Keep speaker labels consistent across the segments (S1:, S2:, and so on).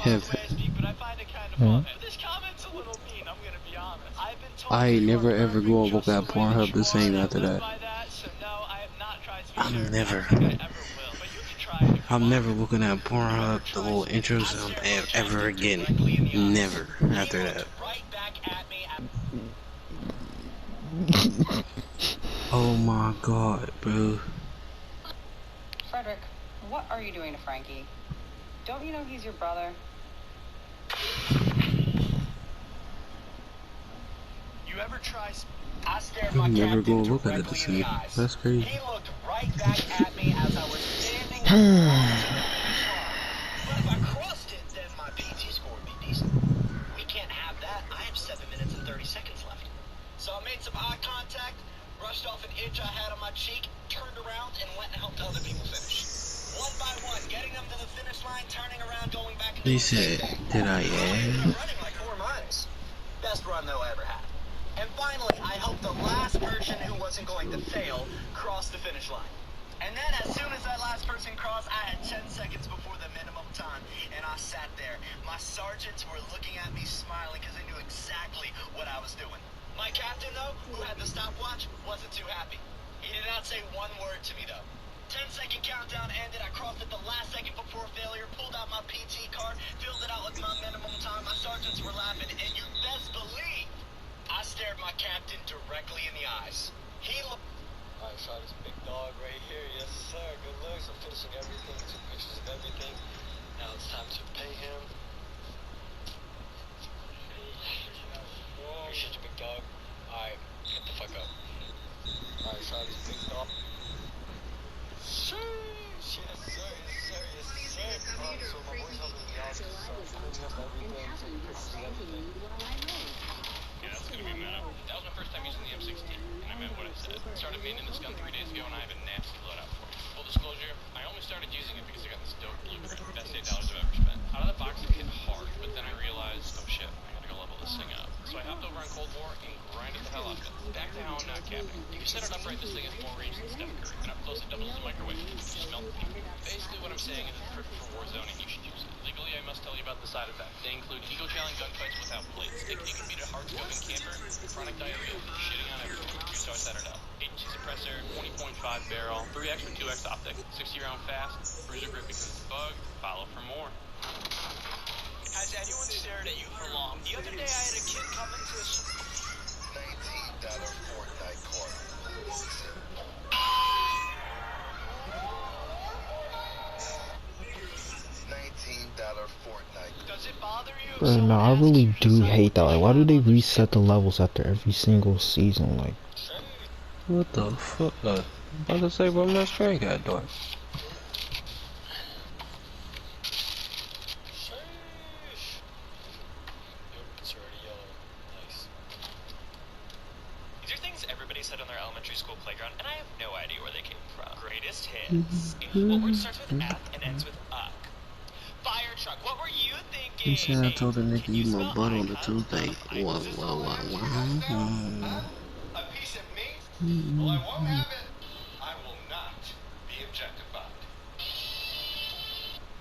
S1: Kevin. I never ever go and look at Pornhub the same after that. I'm never looking at Pornhub, the little intros ever again. Never after that. Oh my god, bro.
S2: Frederick, what are you doing to Frankie? Don't you know he's your brother? You ever try? I stared my
S1: Never go
S2: captain
S1: look at it to
S2: directly in
S1: see.
S2: the eyes.
S1: That's crazy.
S2: He looked right back at me as I was standing on the finish line. But if I crossed it, then my PT score would be decent. We can't have that. I have 7 minutes and 30 seconds left. So I made some eye contact, brushed off an itch I had on my cheek, turned around, and went and helped other people finish. One by one, getting them to the finish line, turning around, going back and
S1: He said, did I add?
S2: running like 4 miles. Best run though I ever had. And finally, I helped the last person who wasn't going to fail cross the finish line. And then as soon as that last person crossed, I had 10 seconds before the minimum time, and I sat there. My sergeants were looking at me smiling because they knew exactly what I was doing. My captain, though, who had the stopwatch, wasn't too happy. He did not say one word to me, though. 10-second countdown ended. I crossed it the last second before failure, pulled out my PT card, filled it out with my minimum time. My sergeants were laughing, and you best believe I stared my captain directly in the eyes. He looked. I shot this big dog right here. Yes, sir. Good looks. I'm finishing everything. Took pictures of everything. Now it's time to pay him. Appreciate you, big dog. Alright, get the fuck up. Alright, shot this big dog. Sheesh. Yes, sir. Yes, sir. Yes, sir. So my boy's helping me out. So I'm cleaning up everything. Taking pictures of everything. Yeah, that's gonna be mad. That was my first time using the M16, and I meant what I said. I started maining this gun 3 days ago, and I have a nasty loadout for it. Full disclosure, I only started using it because I got this dope blueprint. Best $8 I've ever spent. Out of the box, it hit hard, but then I realized, oh shit, I gotta go level this thing up. So I hopped over on Cold War and grinded the hell out of it. Back to how I'm not capping. You can set it up right, this thing has more range than Steph Curry, and up close it doubles as a microwave. You can just melt the people. Basically, what I'm saying is it's perfect for Warzone, and you should use it. Legally, I must tell you about the side effects. They include ego challenge gunfights without plates. It can beat a hard scoping camper, chronic diarrhea, shitting on everyone. So I set it up. 8-inch suppressor, 20.5 barrel, 3x or 2x optic, 60 round fast, bruiser grip because it's bugged. Follow for more. Has anyone stared at you for long? The other day I had a kid come into this $19 Fortnite corner. $19 Fortnite. Does it bother you?
S3: Bro, no, I really do hate that. Like, why do they reset the levels after every single season? Like,
S1: What the fuck? I'm about to say, what my strike got doing?
S2: These are things everybody said on their elementary school playground, and I have no idea where they came from. Greatest hits. What word starts with F and ends with uck? Fire truck. What were you thinking?
S1: He said I told the nigga eat my butt on the Tuesday. Wow.
S2: A piece of meat? Well, I won't have it. I will not be objectified.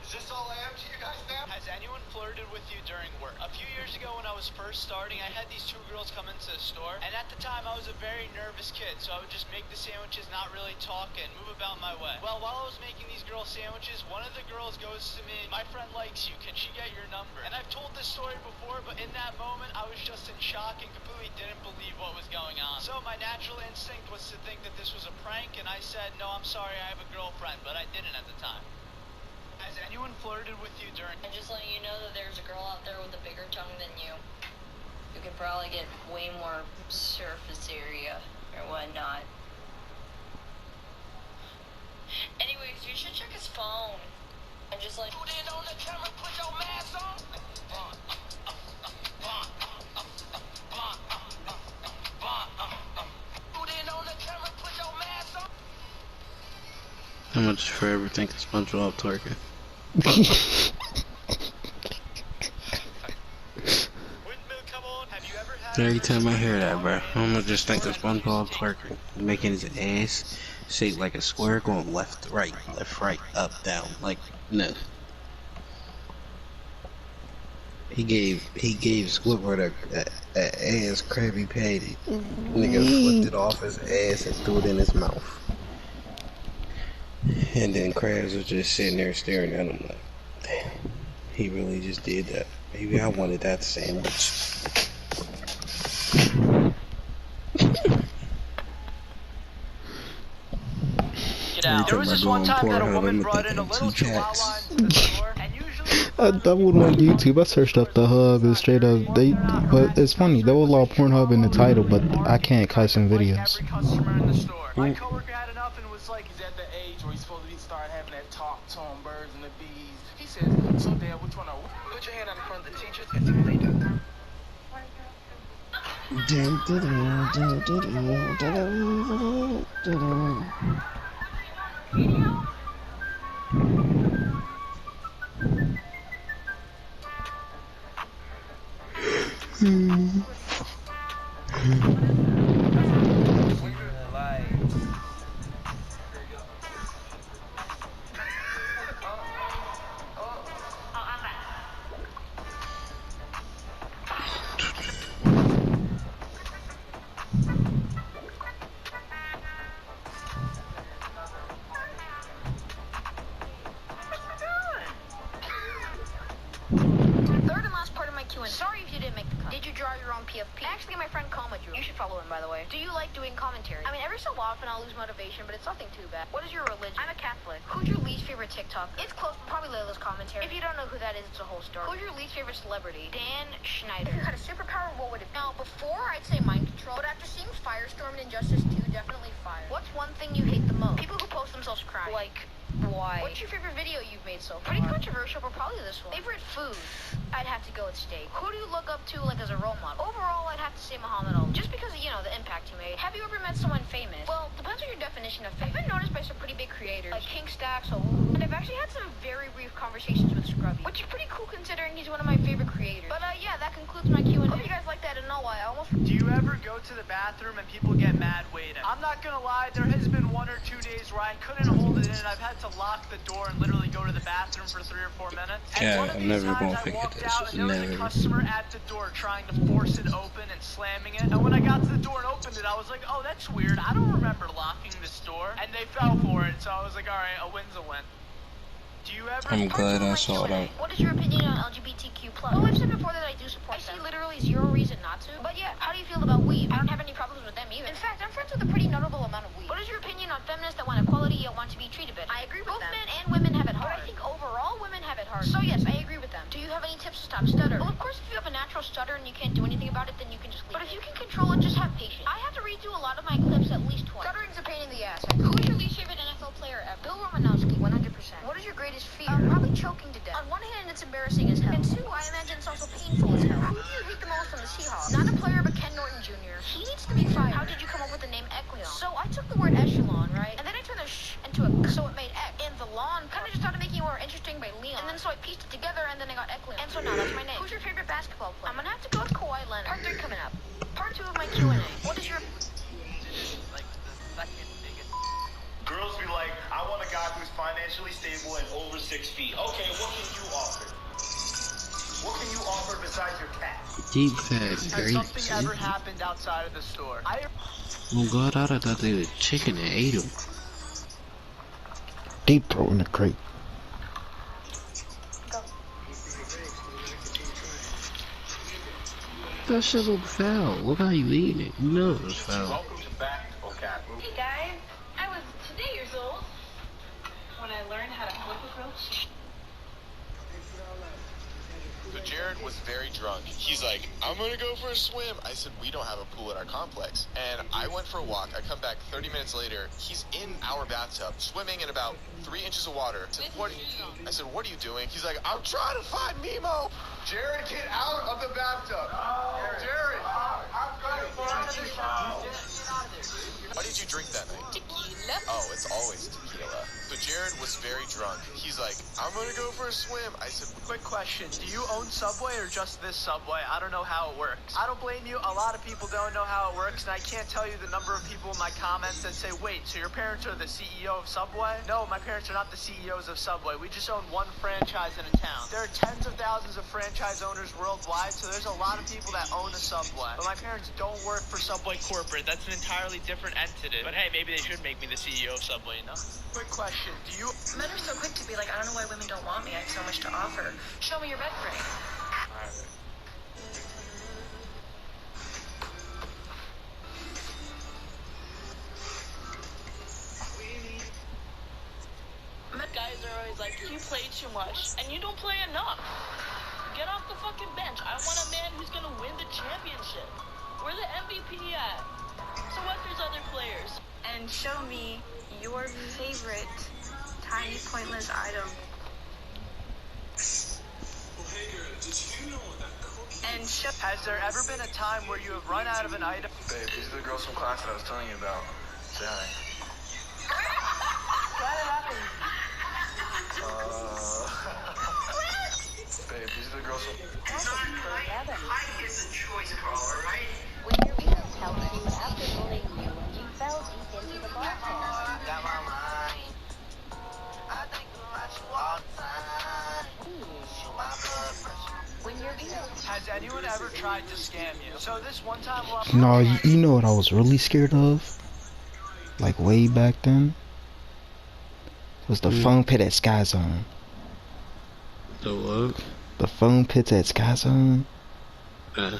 S2: Is this all I am to you guys now? Has anyone flirted with you during work? A few years ago when I was first starting, I had these 2 girls come into the store, and at the time I was a very nervous kid, so I would just make the sandwiches, not really talk, and move about my way. Well, while I was making these girls sandwiches, one of the girls goes to me, "My friend likes you, can she get your number?" And I've told this story before, but in that moment I was just in shock and completely didn't believe what was going on. So my natural instinct was to think that this was a prank, and I said, "No, I'm sorry, I have a girlfriend," but I didn't at the time. Has anyone flirted with you during...
S4: I'm just letting you know that there's a girl out there with a bigger tongue than you. You could probably get way more surface area or whatnot. Anyways, you should check his phone. I'm just like... Put it on the camera, put your mask on! Put it on the camera, put your mask on!
S1: How much for everything SpongeBob twerking? Every time I hear that, bro, I'm gonna just think of SpongeBob twerking, making his ass shaped like a square, going left, right, up, down. Like, no. He gave Squidward a ass Krabby Patty. Nigga flipped it off his ass and threw it in his mouth. And then Krabs was just sitting there staring at him like, damn, he really just did that. Maybe I wanted that sandwich.
S2: Get out. There was this one time that a woman brought in a little chihuahua into the store, and usually
S3: I doubled on YouTube. I searched up the hub and straight up but it's funny, there was a lot of Pornhub in the title, but I can't cuss in videos.
S2: Every customer in the store. My coworker had enough and was like, he's at the age where he's supposed to be start having that talk to him, birds and the bees. He says, so Dad, which one are we? Put your hand on the front of the teachers and see what they do.
S4: Third and last part of my Q&A. Sorry if you didn't make the cut. Did you draw your own PFP? Actually, my friend Koma drew. You should follow him, by the way. Do you like doing commentary? I mean, every so often I'll lose motivation, but it's nothing too bad. What is your religion? I'm a Catholic. Who's your least favorite TikTok? It's close, probably Layla's commentary. If you don't know who that is, it's a whole story. Who's your least favorite celebrity? Dan Schneider. If you had a superpower, what would it be? Now, before I'd say mind control, but after seeing Firestorm and Injustice 2, definitely fire. What's one thing you hate the most? People who post themselves crying. Like, why? What's your favorite video you've made so far? Pretty controversial, but probably this one. Favorite food? I'd have to go with steak. Who do you look up to, like, as a role model? Overall, I'd have to say Muhammad Ali. Just because of, you know, the impact he made. Have you ever met someone famous? Well, depends on your definition of famous. I've been noticed by some pretty big creators, like King Stacks, and I've actually had some very brief conversations with Scrubby, which is pretty cool considering he's one of my favorite creators. But, yeah, that concludes my Q&A. Hope you guys like that and know why I almost...
S2: Do you ever go to the bathroom and people get mad waiting? I'm not gonna lie, there has been 1 or 2 days where I couldn't hold it in and I've had to lock the door and literally go to the bathroom for 3 or 4 minutes. And
S1: Yeah,
S2: one of
S1: I'm
S2: these
S1: never
S2: times
S1: gonna
S2: I
S1: forget
S2: walked
S1: this.
S2: out and there was a
S1: Never.
S2: customer at the door trying to force it open and slamming it. And when I got to the door and opened it, I was like, oh, that's weird. I don't remember locking this door. And they fell for it, so I was like, alright, a win's a win. Do you ever...
S1: I'm glad I saw that.
S4: What is your opinion on LGBTQ+? Well, I've said before that I do support them. I see literally zero reason not to. But yeah, how do you feel about weeb? I don't have any problems with them either. In fact, I'm friends with a pretty notable amount of weeb. What is your opinion on feminists that want equality yet want to be treated better? I agree with them. Both men and women have it hard. But I think overall women have it hard. So yes, I agree with them. Do you have any tips to stop stutter? Well, of course, if you have a natural stutter and you can't do anything about it, then you can just leave it. But if you can control it, just have patience. I have to redo a lot of my clips at least twice. Stuttering's a pain in the ass. Who is your least favorite NFL player ever? Bill Romanowski, 100%. What is your greatest fear? Probably choking to death. On one hand, it's embarrassing as hell. And two, I imagine it's also painful as hell. Who do you hate the most from the Seahawks? Not a player, but Ken Norton Jr. He needs to be fired. How did you come up with the name Equion? So I took the word echelon, right? And then I turned the sh into a k, so it made ek. And the lawn kind of just started making it more interesting by Leon. And then so I pieced it together, and then I got Equion. And so now that's my name. Who's your favorite basketball player? I'm gonna have to go with Kawhi Leonard. Part 3 coming up. Part 2 of my Q&A. What is your...
S2: Like the second biggest... Girls be like, I want a guy who's financially stable and over 6 feet. Okay, what can you offer? What can you offer besides your cat?
S1: Deep fat
S2: Has
S1: grapes.
S2: something ever happened outside of the store?
S1: Oh god, I thought they were chicken and ate them.
S3: Deep throat in the crate.
S1: That shit look foul. Look how you eating it. You know it's foul.
S2: Welcome to Back Cat.
S5: Hey guys, I was 2 years old when I learned how to flip a coach.
S6: So Jared was very drunk. He's like, I'm gonna go for a swim. I said, we don't have a pool at our complex. And I went for a walk. I come back 30 minutes later. He's in our bathtub, swimming in about 3 inches of water. I said, what are you doing? He's like, I'm trying to find Nemo. Jared, get out of the bathtub. Jared. Are What did you drink that night?
S5: Tequila.
S6: Oh, it's always tequila. So Jared was very drunk. He's like, I'm gonna go for a swim. I said,
S2: Quick question, do you own Subway or just this Subway? I don't know how it works. I don't blame you, a lot of people don't know how it works, and I can't tell you the number of people in my comments that say, wait, so your parents are the CEO of Subway? No, my parents are not the CEOs of Subway. We just own one franchise in a town. There are tens of thousands of franchise owners worldwide, so there's a lot of people that own a Subway. But my parents don't work for Subway Corporate. That's an entirely different entity. But hey, maybe they should make me the CEO of Subway, you know? Quick question, do you...
S5: Men are so quick to be like, I don't know why women don't want me. I have so much to offer. Show me your bed frame. Guys are always like, you play too much, and you don't play enough. Get off the fucking bench. I want a man who's gonna win the championship. Where the MVP at? So what there's other players? And show me your favorite tiny pointless item. And show.
S2: Has there ever been a time where you have run out of an item?
S6: babe, these are the girls from class that I was telling you about. Say hi.
S5: What happened?
S6: Babe, these are the girls from...
S5: Hiding is a choice, Crawler, right?
S7: When your Venus helped you after bullying you and you fell deep into the bar test.
S2: Got my mind. I think
S7: When your Venus
S2: Has anyone ever tried to scam you? So this one time while...
S3: No, you know what I was really scared of? Like way back then? Was the phone pit at Sky Zone.
S1: The what?
S3: The phone pits at Sky Zone.
S1: Uh,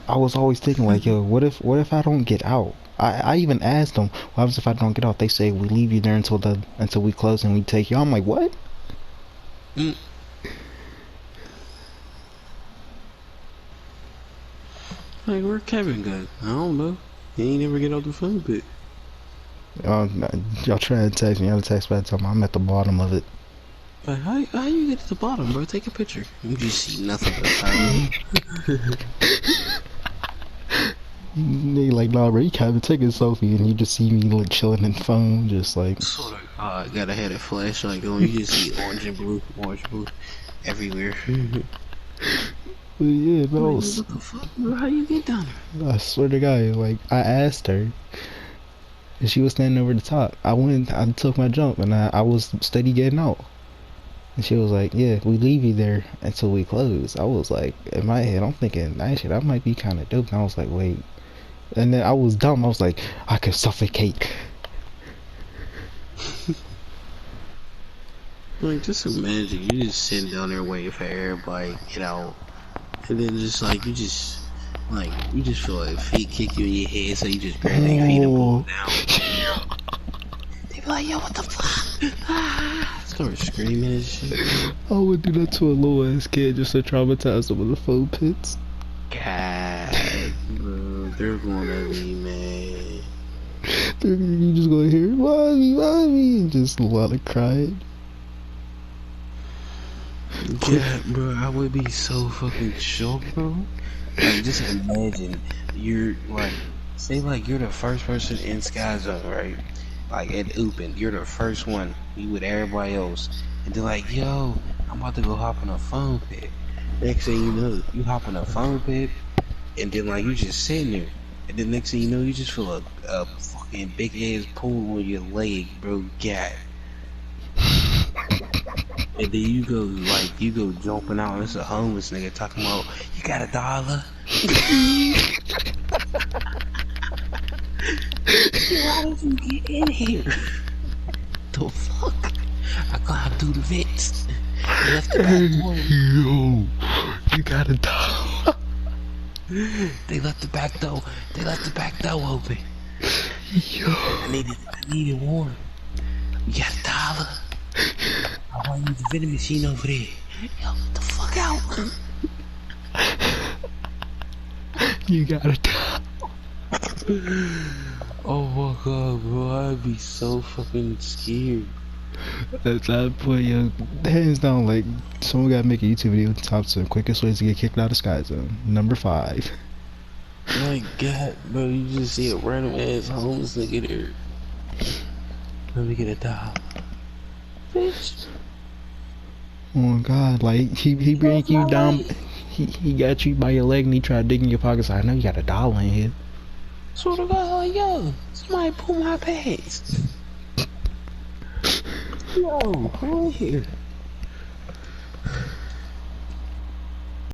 S3: I was always thinking like, yo, what if I don't get out? I even asked them, what happens if I don't get out? They say we leave you there until we close and we take you. I'm like, what?
S1: mm. Like, where Kevin go? I don't know. He ain't never get out the phone pit.
S3: Y'all try to text me. Y'all text back to me. I'm at the bottom of it.
S1: Like, how you get to the bottom, bro? Take a picture. You just see nothing but time.
S3: They like, nah, bro, you can't take a selfie and you just see me like chilling in the phone, just like.
S1: Sort of. Gotta have a flashlight on. You just see orange and blue everywhere.
S3: But yeah, no.
S1: What the fuck, bro? How you get down there?
S3: I swear to God, like I asked her, and she was standing over the top. I took my jump, and I was steady getting out. And she was like, yeah, we leave you there until we close. I was like, in my head, I'm thinking, actually, that might be kind of dope. And I was like, wait. And then I was dumb. I was like, I could suffocate.
S1: Like, just imagine, you just sitting down there waiting for everybody to get out. And then just like, you just feel like feet kick you in your head, so you just grab their feet and pull them down. They be like, yo, what the fuck? Start screaming and shit.
S3: I would do that to a little ass kid just to traumatize them with the phone pits.
S1: God, bro, they're gonna be mad.
S3: You just gonna hear, mommy, and just a lot of crying.
S1: Yeah, bro, I would be so fucking shocked, bro. Like, just imagine, you're like, say like you're the first person in Sky Zone, right? Like at Open, you're the first one, you with everybody else, and they're like, yo, I'm about to go hop in a phone pit. Next thing you know, you hop in a phone pit, and then like you just sitting there, and then next thing you know, you just feel a fucking big ass pull on your leg, bro. God. And then you go jumping out, and it's a homeless nigga talking about, you got $1? Why did you get in here? The fuck? I climbed through the vents. Left the back door.
S3: Yo, you got $1.
S1: They left the back door. They left the back door open.
S3: Yo,
S1: I needed warm. You got $1? I want to use the vending machine over there. Yo, get the fuck out.
S3: you got $1.
S1: Oh my god, bro, I'd be so fucking scared.
S3: At that point, yo, hands down, like, someone gotta make a YouTube video with the top 10 quickest ways to get kicked out of Sky Zone. Number 5.
S1: My God, bro, you just see a random ass homeless nigga there. Let me get a dollar. Bitch,
S3: Oh my God, like he bring
S1: that's
S3: you
S1: my
S3: down.
S1: leg.
S3: He got you by your leg and he tried to dig in your pockets. I know you got $1 in here.
S1: Swear to God, like, yo, somebody pull my pants. Yo, who in here?